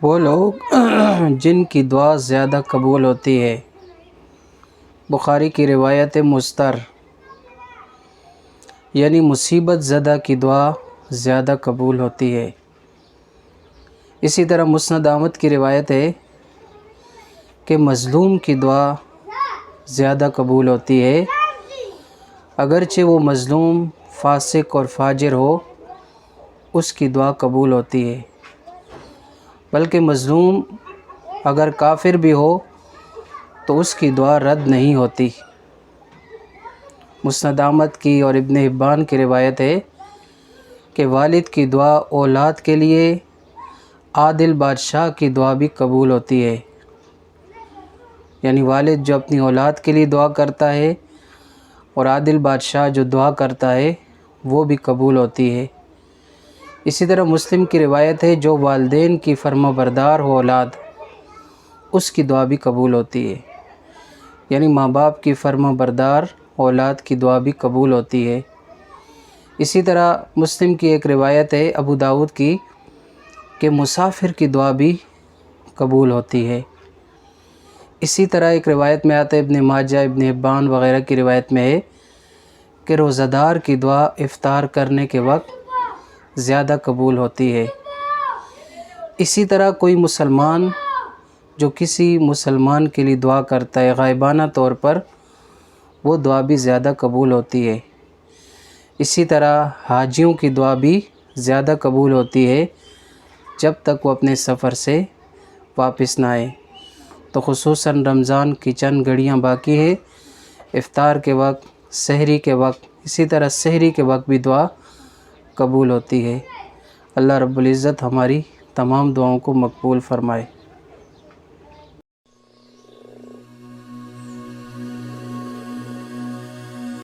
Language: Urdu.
وہ لوگ جن کی دعا زیادہ قبول ہوتی ہے۔ بخاری کی روایت مستر، یعنی مصیبت زدہ کی دعا زیادہ قبول ہوتی ہے۔ اسی طرح مسند احمد کی روایت ہے کہ مظلوم کی دعا زیادہ قبول ہوتی ہے، اگرچہ وہ مظلوم فاسق اور فاجر ہو، اس کی دعا قبول ہوتی ہے، بلکہ مظلوم اگر کافر بھی ہو تو اس کی دعا رد نہیں ہوتی۔ مسند احمد کی اور ابن حبان کی روایت ہے کہ والد کی دعا اولاد کے لیے عادل بادشاہ کی دعا بھی قبول ہوتی ہے، یعنی والد جو اپنی اولاد کے لیے دعا کرتا ہے اور عادل بادشاہ جو دعا کرتا ہے وہ بھی قبول ہوتی ہے۔ اسی طرح مسلم کی روایت ہے جو والدین کی فرما بردار ہو اولاد، اس کی دعا بھی قبول ہوتی ہے، یعنی ماں باپ کی فرما بردار اولاد کی دعا بھی قبول ہوتی ہے۔ اسی طرح مسلم کی ایک روایت ہے ابو داؤد کی کہ مسافر کی دعا بھی قبول ہوتی ہے۔ اسی طرح ایک روایت میں آتا ہے، ابن ماجہ، ابن حبان وغیرہ کی روایت میں ہے کہ روزہ دار کی دعا افطار کرنے کے وقت زیادہ قبول ہوتی ہے۔ اسی طرح کوئی مسلمان جو کسی مسلمان کے لیے دعا کرتا ہے غائبانہ طور پر، وہ دعا بھی زیادہ قبول ہوتی ہے۔ اسی طرح حاجیوں کی دعا بھی زیادہ قبول ہوتی ہے جب تک وہ اپنے سفر سے واپس نہ آئے۔ تو خصوصاً رمضان کی چند گھڑیاں باقی ہے، افطار کے وقت، سحری کے وقت، اسی طرح سحری کے وقت بھی دعا قبول ہوتی ہے۔ اللہ رب العزت ہماری تمام دعاؤں کو مقبول فرمائے۔